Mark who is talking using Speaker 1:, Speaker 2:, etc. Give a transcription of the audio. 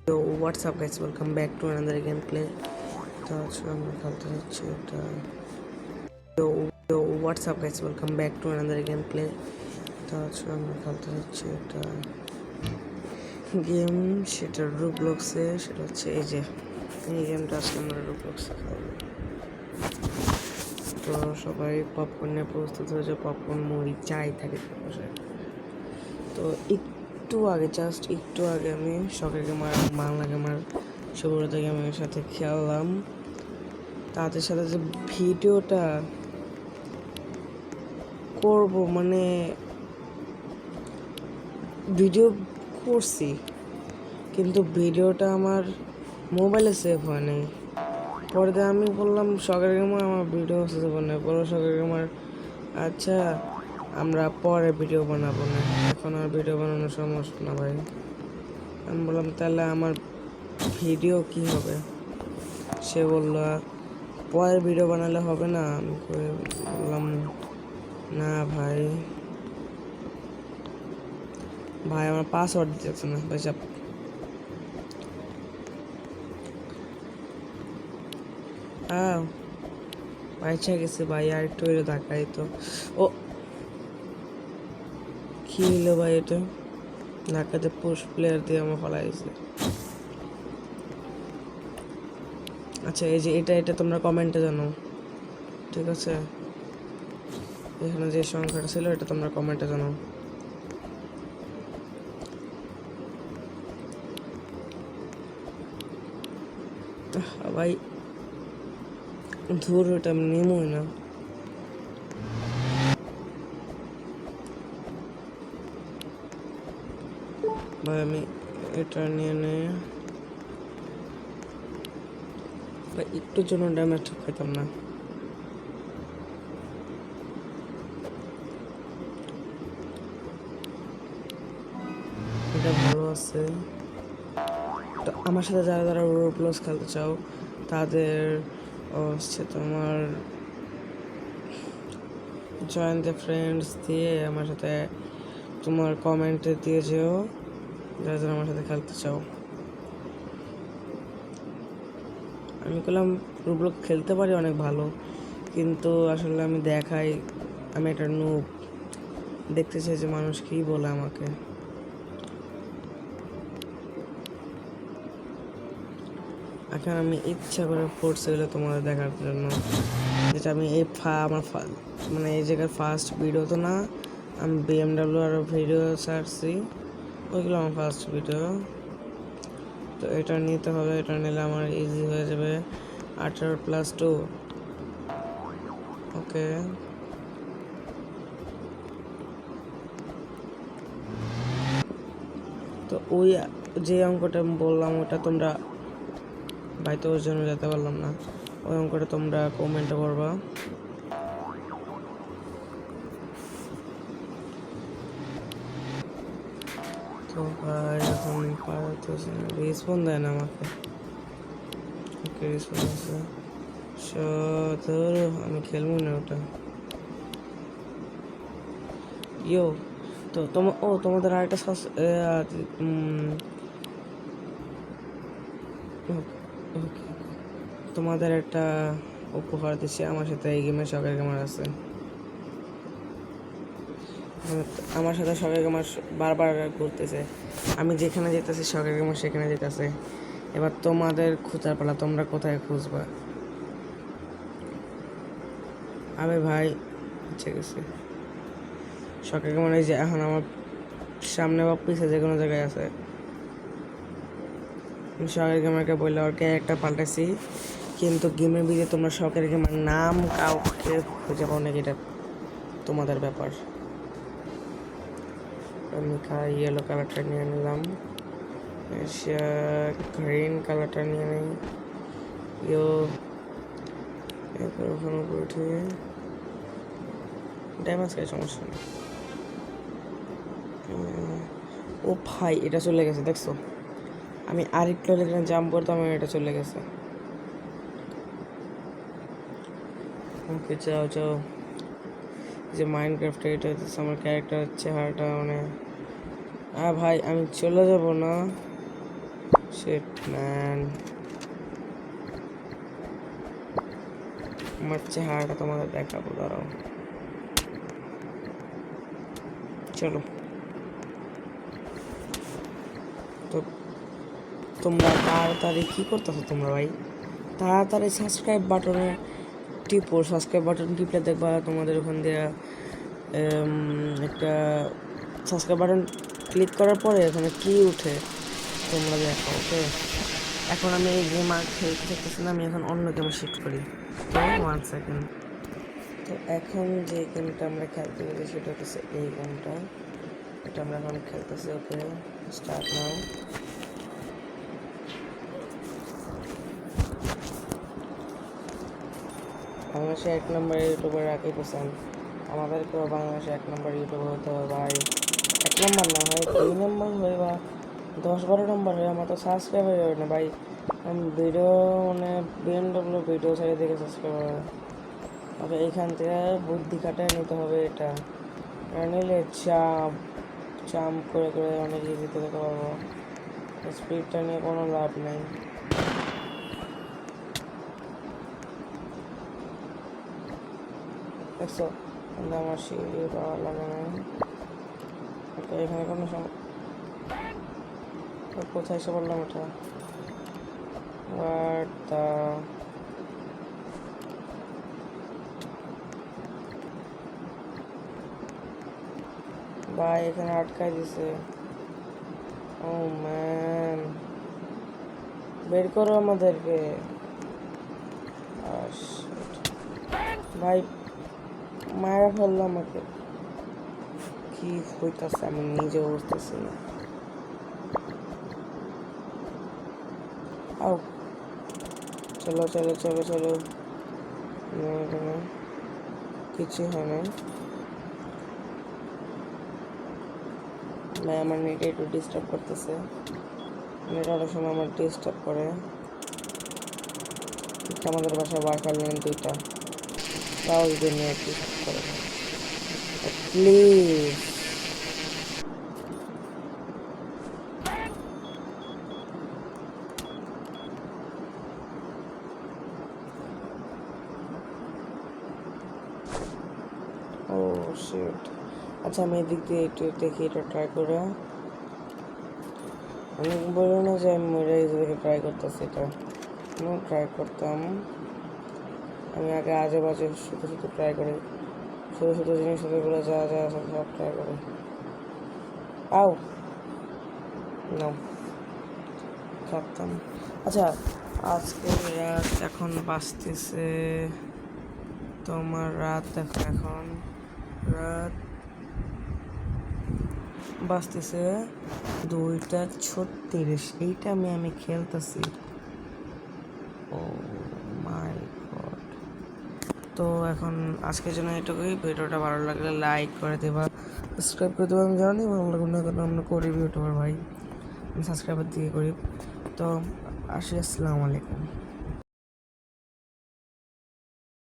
Speaker 1: Yo, what's up guys, welcome back to another gameplay. তো আজকে আমরা খেলতে যাচ্ছি এটা what's up guys, welcome back to another gameplay. তো আজকে আমরা খেলতে যাচ্ছি এটা গেম, সেটা রুবলক্সে, সেটা হচ্ছে এই গেমটা আজকে আমরা রুবলক্সে খেলবো। তো সবাই পপকর্ন নিয়ে প্রস্তুত হয়েছে, পপকর্ন মুড়ি চাই থাকে বসে। তো জাস্ট একটু আগে আমি শখের গেমার বাংলা গেমার সুব্রত গেমের সাথে খেললাম। তাদের সাথে যে ভিডিওটা করব মানে ভিডিও করছি, কিন্তু ভিডিওটা আমার মোবাইলে সেভ হয় নাই। পরে আমি বললাম শখের গেমার আমার ভিডিও সেভ হয় না, বলো শখের গেমার আচ্ছা আমরা পরে ভিডিও বানাবো না, এখন আর ভিডিও বানানোর সমস্যা না ভাই। আমি বললাম তাহলে আমার ভিডিও কি হবে? সে বলল পরের ভিডিও বানালে হবে না। আমি বললাম না ভাই আমার পাসওয়ার্ড দিতেছে না ভাই সাহেব। পাইছা গেছে ভাই, আর একটু এটা দেখাই তো। ও কি হলো ভাই, এটা ধাক্কাতে পোস্ট প্লেয়ার দিয়ে আমার ফলাইছে। আচ্ছা এই যে এটা তোমরা কমেন্টে জানো, ঠিক আছে? এখানে যে সংখ্যাটা ছিল এটা তোমরা কমেন্টে জানো। ভাই ধুর, ওটা আমি নেমই না। ভাই আমি এটা নিয়ে ভাই একটুর জন্য ড্যামেজ খাইতাম না। এটা ভালো আছে। তো আমার সাথে যারা যারা রোবলক্স খেলতে চাও তাদের হচ্ছে তোমার জয়েন দ্য ফ্রেন্ডস দিয়ে আমার সাথে তোমার কমেন্টে দিয়ে যেও যারা যারা আমার সাথে খেলতে চাও। আমি বললাম রোবলক্স খেলতে পারি অনেক ভালো, কিন্তু আসলে আমি দেখাই আমি একটা নুব, দেখতে চাই যে মানুষ কী বলে আমাকে। এখন আমি ইচ্ছা করে ফোর্স এগুলো তোমাদের দেখার জন্য, যেটা আমি আমার মানে এই জায়গার ফার্স্ট ভিডিও তো না, আমি BMW আরও ভিডিও ছাড়ছি, ওইগুলো আমার ফার্স্ট ভিডিও। তো এটা নিতে হবে, এটা নিলে আমার ইজি হয়ে যাবে। 18+2 ওকে। তো ওই যে অঙ্কটা বললাম ওটা তোমরা ভাই তো ওর জন্য যেতে পারলাম না, ওই অঙ্কটা তোমরা কমেন্টে করবা। তো ভাই এখন পারতেছে না, রেসপন্স দেয় না আমাকে। ওকে রেসপন্স আছে, ধরো আমি খেলবো না ওটা। ইয়ো তো তোমাদের আরেকটা তোমাদের একটা উপহার দিচ্ছি, আমার সাথে এই গেমে শখের গেমার আছে। আমার সাথে শখের গেমার বারবার ঘুরতেছে, আমি যেখানে যেতেছি শখের গেমার সেখানে যেতেছে। এবার তোমাদের খোঁজার পালা, তোমরা কোথায় খুঁজবা? আবে ভাই ইচ্ছে গেছে শখের গেমার, এই যে এখন আমার সামনে বা পিছে যে কোনো জায়গায় আছে। আমি শখের গেমারকে বললে ওর ক্যারেক্টার পাল্টাইছি, কিন্তু গেমের ভিতরে তোমরা শখের গেমার নাম কাউকে খুঁজে পাও নাকি এটা তোমাদের ব্যাপার। আমি ইয়েলো কালারটা নিয়ে নিলাম, গ্রিন কালারটা নিয়ে নিই। এরপর ওখানে উপরে উঠে ড্যামেজ খাই, সমস্যা নেই। ও ভাই এটা চলে গেছে, দেখছো? আমি আরেকটু এখানে জাম্প করতাম, এটা চলে গেছে। ওকে যাও যে মাইনক্রাফটে এটা হচ্ছে আমার ক্যারেক্টার চেহারাটা, মানে ভাই আমি চলে যাব না, শিট ম্যান, আমার চেহারাটা তোমাদের দেখাবো, দাঁড়াও। চলো, তো তোমরা তাড়াতাড়ি কি করতেছো তোমরা ভাই? তাড়াতাড়ি সাবস্ক্রাইব বাটনে টিপো। সাবস্ক্রাইব বাটন টিপলে দেখবা তোমাদের ওখান দিয়ে একটা সাবস্ক্রাইব বাটন ক্লিক করার পরে এখানে কি উঠে তোমরা দেখো। ওকে, এখন আমি এই গেম আর খেলতে থাকতেছি না, আমি এখন অন্য গেমে শিফট করি। তো 1 সেকেন্ড। তো এখন যে গেমটা আমরা খেলতে গেছি সেটা হচ্ছে এই গেমটা, এটা আমরা এখন খেলতেছি। ওকে, স্টার্ট নাও। বাংলাদেশে 1 নম্বর ইউটিউবার রাকিব হোসেন, আমাদেরকেও বাংলাদেশে 1 নম্বর ইউটিউবার হতে হবে ভাই। 1 নম্বর না হয় 2 নম্বর হয়ে বা 10-12 নম্বর হয়ে, আমার তো সাবস্ক্রাইবার হবে না ভাই। আমি ভিডিও মানে BMW ভিডিও ছেড়ে দেখে সাবস্ক্রাইবার হবে। ওকে, এইখান থেকে বুদ্ধি কাটায় নিতে হবে এটা, নিলে চাম করে করে অনেক ইজিতে যেতে পারবো। স্পিডটা নিয়ে কোনো লাভ নেই। দেখছো, কিন্তু আমার সিঁড়ি পাওয়ার লাগে না। ওকে, এখানে কোনো কোথায় এসে বললাম এটা? What the... ভাই এখানে আটকাই দিছে। ও ম্যান, বের করো আমাদেরকে। ভাই মারা ফেললো আমাকে, কি হইতাছে আমি নিজে বুঝতেছি না। আও, চলো চলো চলো চলো, কিছু হয় না ভাই। আমার নেটে একটু ডিস্টার্ব করতেছে, নেট অনেক সময় আমার ডিস্টার্ব করে। আমাদের বাসায় ওয়াইফাই লাইন 2টা, তাও যদি নেট ডিস্টার্ব করে। Please oh shit. আচ্ছা, আমি এদিক দিয়ে একটু দেখি, এটা ট্রাই করে। আমি বলবো না যে আমি মরে এদিকে ট্রাই করতেছি, এটা ট্রাই করতাম। আমি আগে আজে বাজে শুধু শুধু ট্রাই করি, শুধু শুধু জিনিসগুলো যা যা আছে সব ট্রাই করি। আও না ভাবতাম। আচ্ছা, আজকে রাত এখন বাজতেছে তোমার, রাত দেখো, এখন রাত বাজতেছে 2:36। এইটা আমি খেলতেছি। ও মাই গড। তো এখন আজকের জন্য এটুকুই। ভিডিওটা ভালো লাগলে লাইক করে দেবা, সাবস্ক্রাইব করে দেবা। আমি জানি ভালো লাগবে না, কারণ আমরা করি ইউটিউবার ভাই, আমি সাবস্ক্রাইবার দিয়ে করি। তো আসি, আসসালামু আলাইকুম।